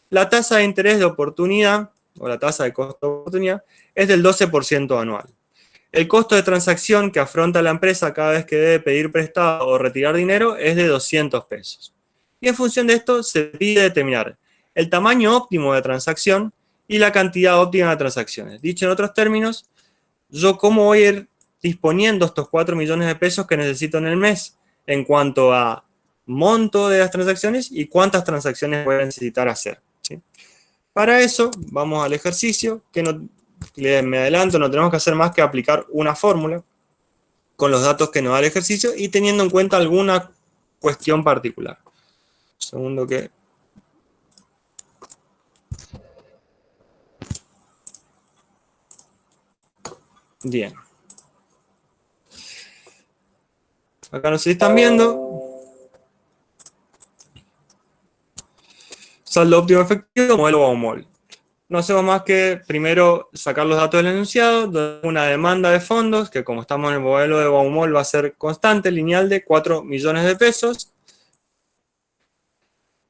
La tasa de interés de oportunidad o la tasa de costo de oportunidad, es del 12% anual. El costo de transacción que afronta la empresa cada vez que debe pedir prestado o retirar dinero es de 200 pesos. Y en función de esto se pide determinar el tamaño óptimo de transacción y la cantidad óptima de transacciones. Dicho en otros términos, yo cómo voy a ir disponiendo estos 4 millones de pesos que necesito en el mes en cuanto a monto de las transacciones y cuántas transacciones voy a necesitar hacer, ¿sí? Para eso, vamos al ejercicio, que me adelanto, no tenemos que hacer más que aplicar una fórmula con los datos que nos da el ejercicio y teniendo en cuenta alguna cuestión particular. Un segundo que... Bien. Acá no sé si están viendo. Saldo óptimo efectivo, modelo Baumol. No hacemos más que primero sacar los datos del enunciado, una demanda de fondos, que como estamos en el modelo de Baumol va a ser constante, lineal, de 4 millones de pesos.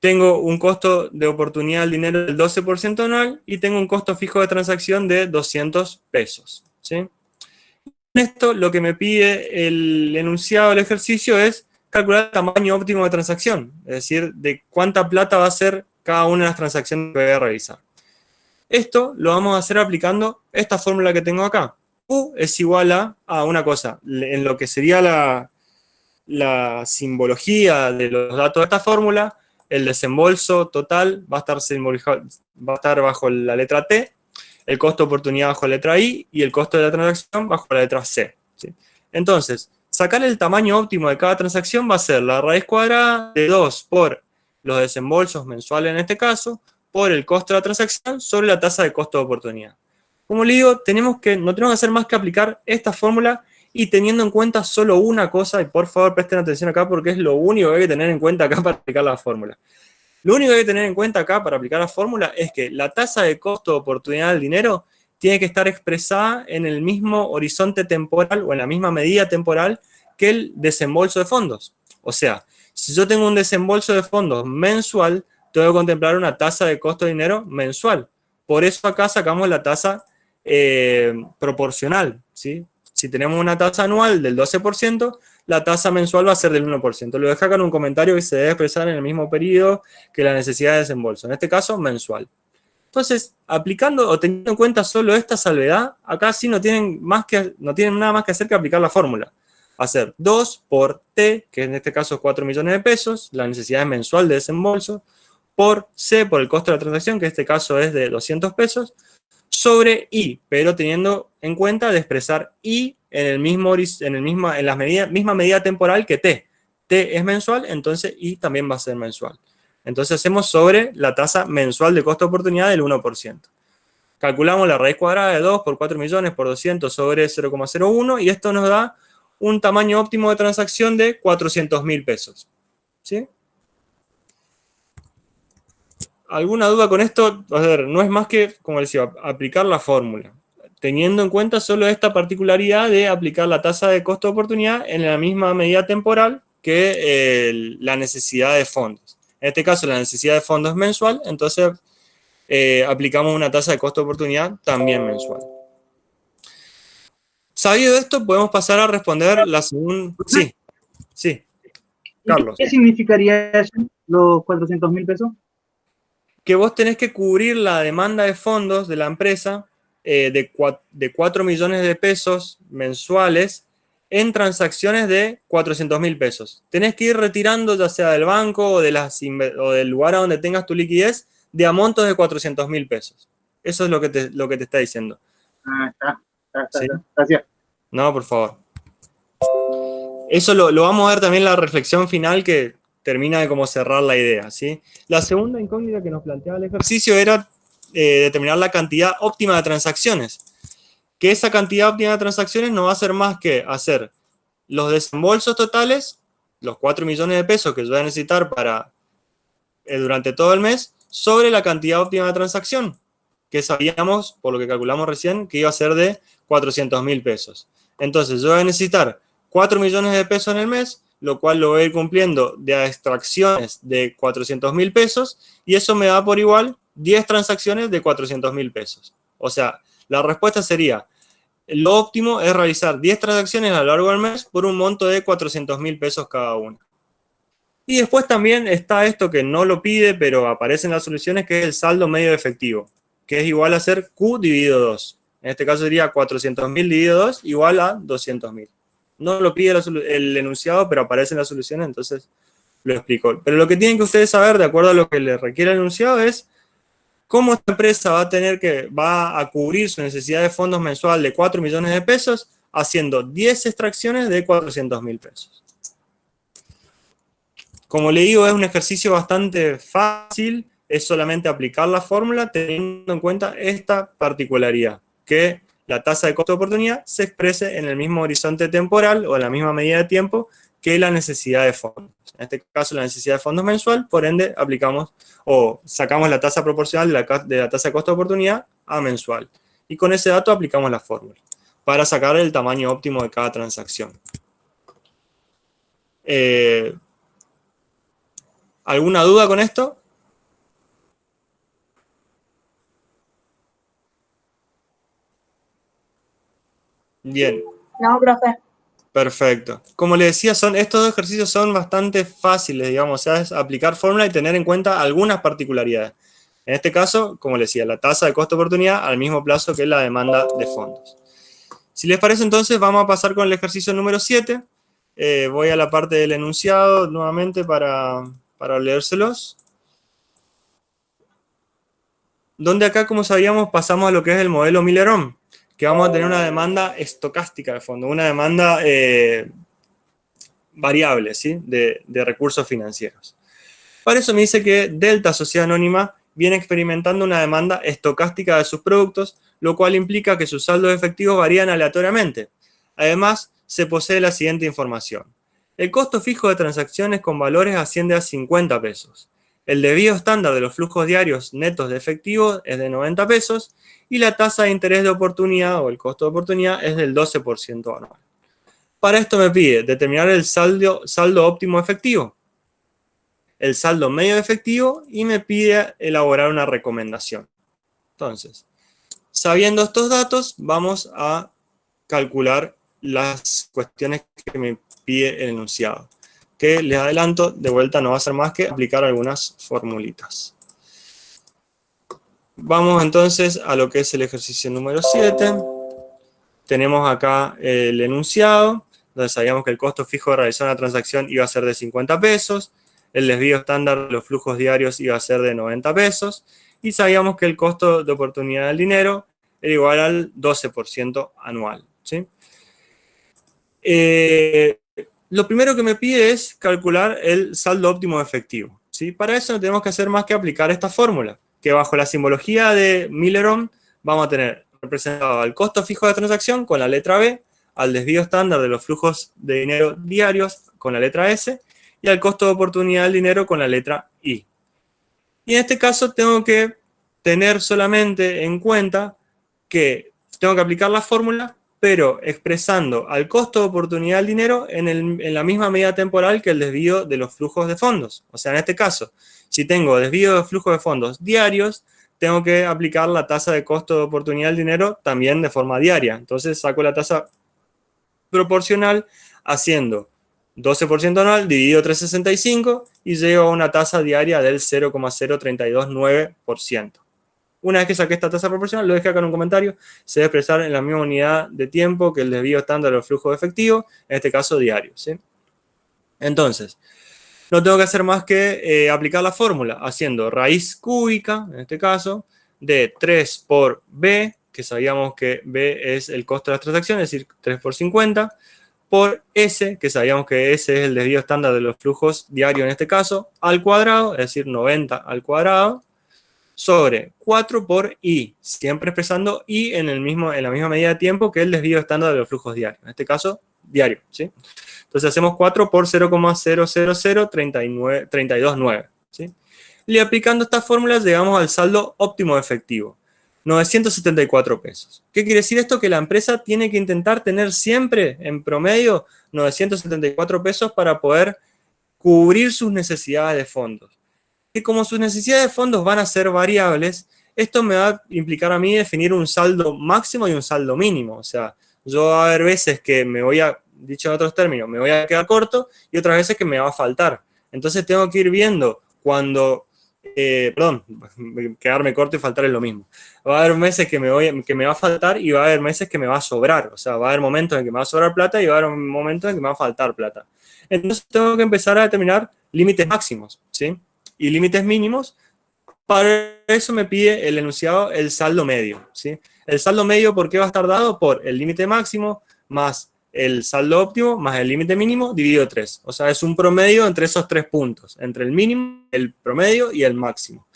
Tengo un costo de oportunidad del dinero del 12% anual y tengo un costo fijo de transacción de 200 pesos. ¿Sí? En esto lo que me pide el enunciado del ejercicio es calcular el tamaño óptimo de transacción, es decir, de cuánta plata va a ser cada una de las transacciones que voy a realizar. Esto lo vamos a hacer aplicando esta fórmula que tengo acá. U es igual a una cosa, en lo que sería la simbología de los datos de esta fórmula, el desembolso total va a estar bajo la letra T, el costo de oportunidad bajo la letra I y el costo de la transacción bajo la letra C, ¿sí? Entonces, sacar el tamaño óptimo de cada transacción va a ser la raíz cuadrada de 2 por los desembolsos mensuales en este caso, por el costo de la transacción sobre la tasa de costo de oportunidad. Como le digo, no tenemos que hacer más que aplicar esta fórmula y teniendo en cuenta solo una cosa, y por favor presten atención acá porque es lo único que hay que tener en cuenta acá para aplicar la fórmula. Lo único que hay que tener en cuenta acá para aplicar la fórmula es que la tasa de costo de oportunidad del dinero tiene que estar expresada en el mismo horizonte temporal o en la misma medida temporal que el desembolso de fondos. O sea, si yo tengo un desembolso de fondos mensual, tengo que contemplar una tasa de costo de dinero mensual. Por eso acá sacamos la tasa proporcional, ¿sí? Si tenemos una tasa anual del 12%, la tasa mensual va a ser del 1%. Lo deja acá en un comentario que se debe expresar en el mismo periodo que la necesidad de desembolso. En este caso, mensual. Entonces, aplicando o teniendo en cuenta solo esta salvedad, acá sí no tienen nada más que hacer que aplicar la fórmula. Hacer 2 por T, que en este caso es 4 millones de pesos, la necesidad mensual de desembolso, por C, por el costo de la transacción, que en este caso es de 200 pesos, sobre I, pero teniendo en cuenta de expresar I en la misma medida temporal que T. T es mensual, entonces I también va a ser mensual. Entonces hacemos sobre la tasa mensual de costo de oportunidad del 1%. Calculamos la raíz cuadrada de 2 por 4 millones por 200 sobre 0,01 y esto nos da un tamaño óptimo de transacción de 400.000 pesos. ¿Sí? ¿Alguna duda con esto? A ver, no es más que, como decía, aplicar la fórmula, teniendo en cuenta solo esta particularidad de aplicar la tasa de costo de oportunidad en la misma medida temporal que la necesidad de fondos. En este caso, la necesidad de fondos es mensual, entonces aplicamos una tasa de costo de oportunidad también mensual. Sabido esto, podemos pasar a responder la segunda... Sí, Carlos. ¿Qué significaría eso, los 400.000 pesos? Que vos tenés que cubrir la demanda de fondos de la empresa de 4 millones de pesos mensuales en transacciones de 400.000 pesos. Tenés que ir retirando, ya sea del banco o del lugar a donde tengas tu liquidez, de a montos de 400.000 pesos. Eso es lo que te está diciendo. Ah, está. ¿Sí? Gracias. No, por favor. Eso lo vamos a ver también en la reflexión final que termina de cómo cerrar la idea, ¿sí? La segunda incógnita que nos planteaba el ejercicio era determinar la cantidad óptima de transacciones. Que esa cantidad óptima de transacciones no va a ser más que hacer los desembolsos totales, los 4 millones de pesos que yo voy a necesitar durante todo el mes, sobre la cantidad óptima de transacción, que sabíamos, por lo que calculamos recién, que iba a ser de 400.000 pesos. Entonces, yo voy a necesitar 4 millones de pesos en el mes, lo cual lo voy a ir cumpliendo de extracciones de 400.000 pesos, y eso me da por igual 10 transacciones de 400.000 pesos. O sea, la respuesta sería, lo óptimo es realizar 10 transacciones a lo largo del mes por un monto de 400.000 pesos cada una. Y después también está esto que no lo pide, pero aparece en las soluciones, que es el saldo medio efectivo, que es igual a ser Q dividido 2. En este caso sería 400.000 dividido 2 igual a 200.000. No lo pide el enunciado, pero aparece en las soluciones, entonces lo explico. Pero lo que tienen que ustedes saber, de acuerdo a lo que le requiere el enunciado, es cómo esta empresa va a cubrir su necesidad de fondos mensual de 4 millones de pesos haciendo 10 extracciones de 400.000 pesos. Como le digo, es un ejercicio bastante fácil, es solamente aplicar la fórmula teniendo en cuenta esta particularidad, que la tasa de costo de oportunidad se exprese en el mismo horizonte temporal o en la misma medida de tiempo que la necesidad de fondos. En este caso, la necesidad de fondos mensual, por ende, aplicamos o sacamos la tasa proporcional de la tasa de costo de oportunidad a mensual. Y con ese dato aplicamos la fórmula para sacar el tamaño óptimo de cada transacción. ¿Alguna duda con esto? Bien. No, profe. Perfecto. Como le decía, estos dos ejercicios son bastante fáciles, digamos, o sea, es aplicar fórmula y tener en cuenta algunas particularidades. En este caso, como le decía, la tasa de costo de oportunidad al mismo plazo que la demanda de fondos. Si les parece, entonces, vamos a pasar con el ejercicio número 7. Voy a la parte del enunciado nuevamente para leérselos. Donde acá, como sabíamos, pasamos a lo que es el modelo Miller-Ohm, que vamos a tener una demanda estocástica de fondo, una demanda variable, ¿sí? de recursos financieros. Para eso me dice que Delta Sociedad Anónima viene experimentando una demanda estocástica de sus productos, lo cual implica que sus saldos efectivos varían aleatoriamente. Además, se posee la siguiente información. El costo fijo de transacciones con valores asciende a 50 pesos. El desvío estándar de los flujos diarios netos de efectivo es de 90 pesos y la tasa de interés de oportunidad o el costo de oportunidad es del 12% anual. Para esto me pide determinar el saldo óptimo efectivo, el saldo medio efectivo y me pide elaborar una recomendación. Entonces, sabiendo estos datos, vamos a calcular las cuestiones que me pide el enunciado, que les adelanto, de vuelta no va a ser más que aplicar algunas formulitas. Vamos entonces a lo que es el ejercicio número 7. Tenemos acá el enunciado, donde sabíamos que el costo fijo de realizar una transacción iba a ser de 50 pesos, el desvío estándar de los flujos diarios iba a ser de 90 pesos, y sabíamos que el costo de oportunidad del dinero era igual al 12% anual, ¿sí? Lo primero que me pide es calcular el saldo óptimo efectivo, ¿sí? Para eso no tenemos que hacer más que aplicar esta fórmula, que bajo la simbología de Miller-Ohm vamos a tener representado al costo fijo de transacción con la letra B, al desvío estándar de los flujos de dinero diarios con la letra S y al costo de oportunidad del dinero con la letra I. Y en este caso tengo que tener solamente en cuenta que tengo que aplicar la fórmula, pero expresando al costo de oportunidad del dinero en la misma medida temporal que el desvío de los flujos de fondos. O sea, en este caso, si tengo desvío de flujo de fondos diarios, tengo que aplicar la tasa de costo de oportunidad del dinero también de forma diaria. Entonces saco la tasa proporcional haciendo 12% anual dividido 365 y llego a una tasa diaria del 0,0329%. Una vez que saqué esta tasa proporcional, lo dejé acá en un comentario, se debe expresar en la misma unidad de tiempo que el desvío estándar de los flujos de efectivo, en este caso diario, ¿sí? Entonces, no tengo que hacer más que aplicar la fórmula, haciendo raíz cúbica, en este caso, de 3 por B, que sabíamos que B es el costo de las transacciones, es decir, 3 por 50, por S, que sabíamos que S es el desvío estándar de los flujos diarios en este caso, al cuadrado, es decir, 90 al cuadrado, sobre 4 por I, siempre expresando I en la misma medida de tiempo que el desvío estándar de los flujos diarios, en este caso, diario, ¿sí? Entonces hacemos 4 por 0,000329, ¿sí? Y aplicando esta fórmula llegamos al saldo óptimo efectivo, 974 pesos. ¿Qué quiere decir esto? Que la empresa tiene que intentar tener siempre, en promedio, 974 pesos para poder cubrir sus necesidades de fondos. que como sus necesidades de fondos van a ser variables, esto me va a implicar a mí definir un saldo máximo y un saldo mínimo. O sea, yo va a haber veces que me voy a, dicho en otros términos, me voy a quedar corto y otras veces que me va a faltar. Entonces tengo que ir viendo cuando, quedarme corto y faltar es lo mismo. Va a haber meses que me va a faltar y va a haber meses que me va a sobrar. O sea, va a haber momentos en que me va a sobrar plata y va a haber momentos en que me va a faltar plata. Entonces tengo que empezar a determinar límites máximos, ¿sí? Y límites mínimos. Para eso me pide el enunciado el saldo medio, ¿sí? El saldo medio, ¿por qué va a estar dado? Por el límite máximo más el saldo óptimo más el límite mínimo dividido 3. O sea, es un promedio entre esos 3 puntos, entre el mínimo, el promedio y el máximo.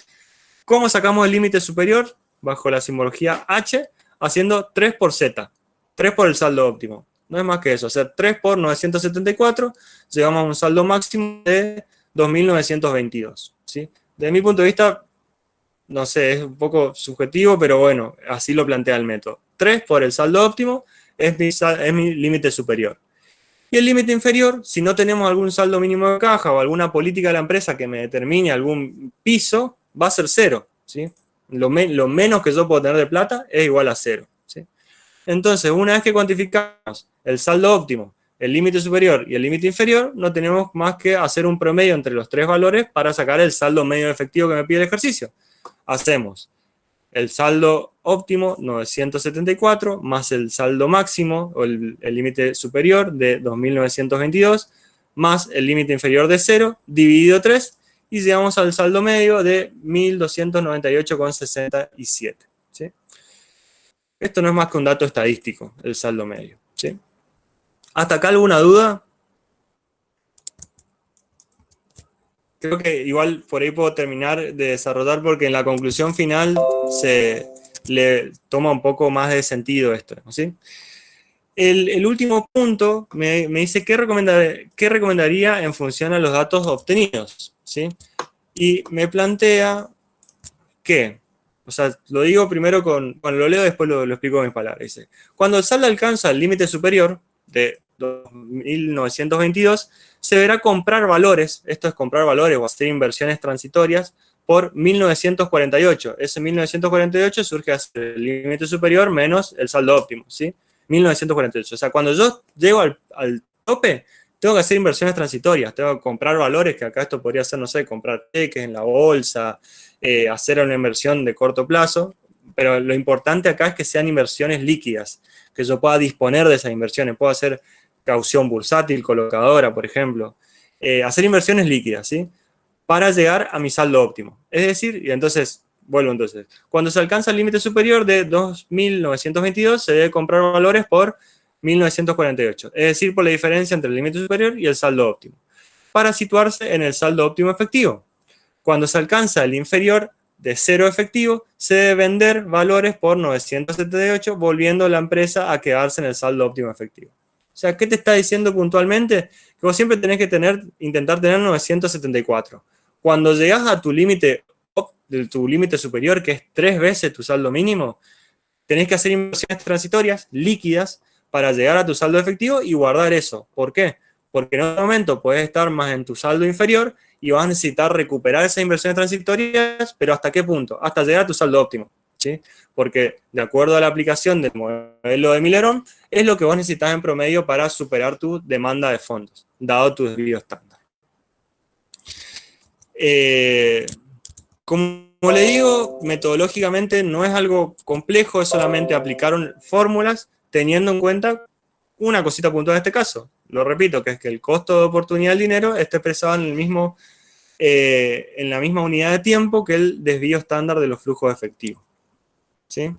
¿Cómo sacamos el límite superior? Bajo la simbología H, haciendo 3 por Z, 3 por el saldo óptimo. No es más que eso, o sea, 3 por 974, llegamos a un saldo máximo de 2.922, ¿sí? Desde mi punto de vista, no sé, es un poco subjetivo, pero bueno, así lo plantea el método. 3 por el saldo óptimo es mi límite superior. Y el límite inferior, si no tenemos algún saldo mínimo de caja o alguna política de la empresa que me determine algún piso, va a ser 0, ¿sí? Lo menos que yo puedo tener de plata es igual a 0, ¿sí? Entonces, una vez que cuantificamos el saldo óptimo, el límite superior y el límite inferior, no tenemos más que hacer un promedio entre los 3 valores para sacar el saldo medio efectivo que me pide el ejercicio. Hacemos el saldo óptimo, 974, más el saldo máximo, o el límite superior de 2.922, más el límite inferior de 0, dividido 3, y llegamos al saldo medio de 1.298,67. ¿Sí? Esto no es más que un dato estadístico, el saldo medio. ¿Sí? ¿Hasta acá alguna duda? Creo que igual por ahí puedo terminar de desarrollar porque en la conclusión final se le toma un poco más de sentido esto, ¿sí? El último punto me dice qué recomendaría en función a los datos obtenidos, ¿sí? Y me plantea que, o sea, lo digo primero cuando lo leo, después lo explico con mis palabras. Dice, cuando el saldo alcanza el límite superior de 2.922, se deberá comprar valores, esto es comprar valores o hacer inversiones transitorias, por 1.948. Ese 1.948 surge a ser el límite superior menos el saldo óptimo, ¿sí? 1.948. O sea, cuando yo llego al tope, tengo que hacer inversiones transitorias, tengo que comprar valores, que acá esto podría ser, no sé, comprar cheques en la bolsa, hacer una inversión de corto plazo, pero lo importante acá es que sean inversiones líquidas, que yo pueda disponer de esas inversiones, puedo hacer caución bursátil, colocadora, por ejemplo, hacer inversiones líquidas, ¿sí? Para llegar a mi saldo óptimo. Es decir, y entonces, vuelvo entonces, cuando se alcanza el límite superior de 2.922, se debe comprar valores por 1.948, es decir, por la diferencia entre el límite superior y el saldo óptimo, para situarse en el saldo óptimo efectivo. Cuando se alcanza el inferior de 0 efectivo, se debe vender valores por 978, volviendo la empresa a quedarse en el saldo óptimo efectivo. O sea, ¿qué te está diciendo puntualmente? Que vos siempre tenés que intentar tener 974. Cuando llegás a tu límite superior, que es 3 veces tu saldo mínimo, tenés que hacer inversiones transitorias, líquidas, para llegar a tu saldo efectivo y guardar eso. ¿Por qué? Porque en otro momento puedes estar más en tu saldo inferior y vas a necesitar recuperar esas inversiones transitorias, pero ¿hasta qué punto? Hasta llegar a tu saldo óptimo, ¿sí? Porque de acuerdo a la aplicación del modelo de Millerón, es lo que vos necesitas en promedio para superar tu demanda de fondos, dado tu desvío estándar. Como le digo, metodológicamente no es algo complejo, es solamente aplicar fórmulas teniendo en cuenta una cosita puntual en este caso. Lo repito, que es que el costo de oportunidad del dinero esté expresado en la misma unidad de tiempo que el desvío estándar de los flujos efectivos. ¿Sí?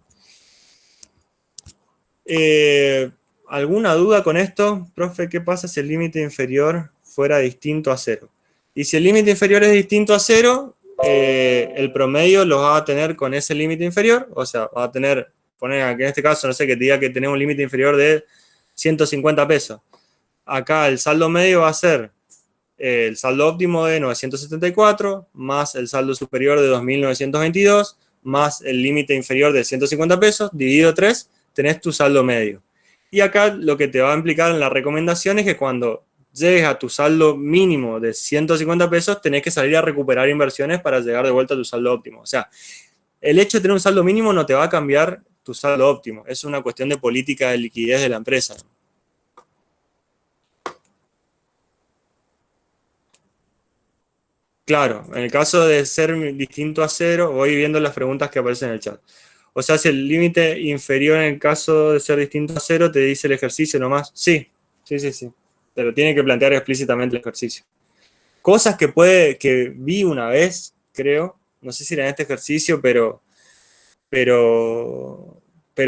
¿Alguna duda con esto? Profe, ¿qué pasa si el límite inferior fuera distinto a 0? Y si el límite inferior es distinto a 0, el promedio lo va a tener con ese límite inferior, o sea, va a tener, poner que en este caso, no sé, que te diga que tenemos un límite inferior de 150 pesos. Acá el saldo medio va a ser el saldo óptimo de 974, más el saldo superior de 2.922, más el límite inferior de 150 pesos, dividido 3, tenés tu saldo medio. Y acá lo que te va a implicar en la recomendación es que cuando llegues a tu saldo mínimo de 150 pesos, tenés que salir a recuperar inversiones para llegar de vuelta a tu saldo óptimo. O sea, el hecho de tener un saldo mínimo no te va a cambiar tu saldo óptimo. Es una cuestión de política de liquidez de la empresa. Claro, en el caso de ser distinto a cero, voy viendo las preguntas que aparecen en el chat. O sea, si el límite inferior en el caso de ser distinto a cero, te dice el ejercicio nomás. Sí. Pero tiene que plantear explícitamente el ejercicio. Cosas que vi una vez, creo, no sé si era en este ejercicio, pero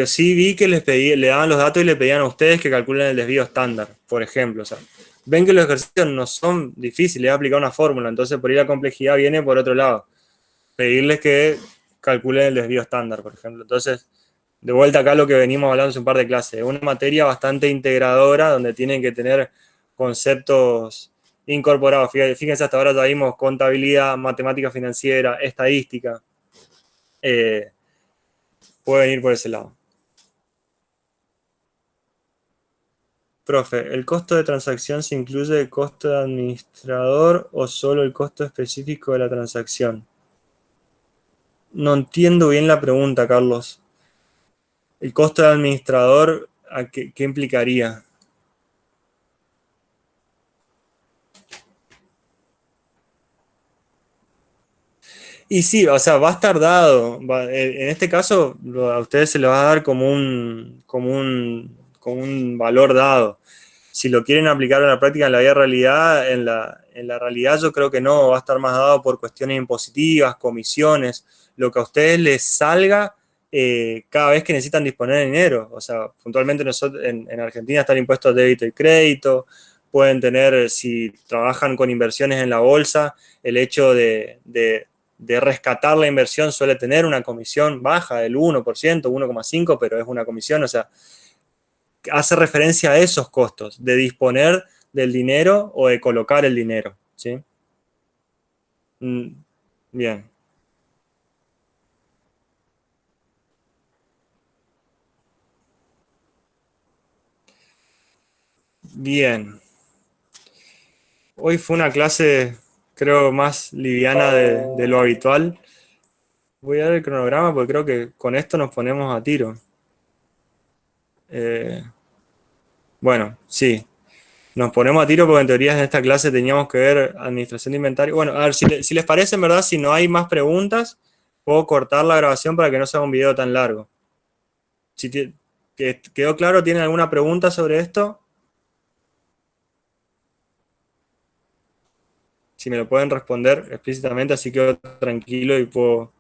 sí vi que le daban los datos y le pedían a ustedes que calculen el desvío estándar, por ejemplo. O sea, ven que los ejercicios no son difíciles, es aplicar una fórmula, entonces por ahí la complejidad viene por otro lado. Pedirles que calculen el desvío estándar, por ejemplo. Entonces, de vuelta acá lo que venimos hablando hace un par de clases, una materia bastante integradora donde tienen que tener conceptos incorporados. Fíjense, hasta ahora ya vimos contabilidad, matemática financiera, estadística. Pueden ir por ese lado. Profe, ¿el costo de transacción se incluye el costo de administrador o solo el costo específico de la transacción? No entiendo bien la pregunta, Carlos. ¿El costo de administrador qué implicaría? Y sí, o sea, va a estar dado. En este caso, a ustedes se les va a dar como un valor dado. Si lo quieren aplicar en la práctica, en la vida realidad, en la realidad yo creo que no, va a estar más dado por cuestiones impositivas, comisiones, lo que a ustedes les salga cada vez que necesitan disponer de dinero. O sea, puntualmente nosotros en Argentina están impuestos débito y crédito, pueden tener, si trabajan con inversiones en la bolsa, el hecho de rescatar la inversión suele tener una comisión baja del 1%, 1,5%, pero es una comisión, o sea, hace referencia a esos costos, de disponer del dinero o de colocar el dinero, ¿sí? Bien. Bien. Hoy fue una clase, creo, más liviana de lo habitual. Voy a ver el cronograma porque creo que con esto nos ponemos a tiro. Bueno, sí. Nos ponemos a tiro porque en teoría en esta clase teníamos que ver administración de inventario. Bueno, a ver, si les parece, en verdad, si no hay más preguntas, puedo cortar la grabación para que no sea un video tan largo. Si ¿quedó claro? ¿Tienen alguna pregunta sobre esto? Si me lo pueden responder explícitamente, así quedo tranquilo y puedo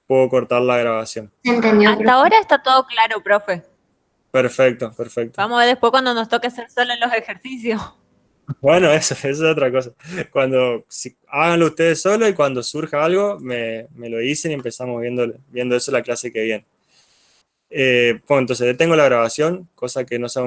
cortar la grabación. ¿Se entendió? Hasta ahora está todo claro, profe. Perfecto. Vamos a ver después cuando nos toque hacer solo los ejercicios. Bueno, eso es otra cosa. Háganlo ustedes solo y cuando surja algo, me lo dicen y empezamos viendo eso la clase que viene. Bueno, entonces detengo la grabación, cosa que no sea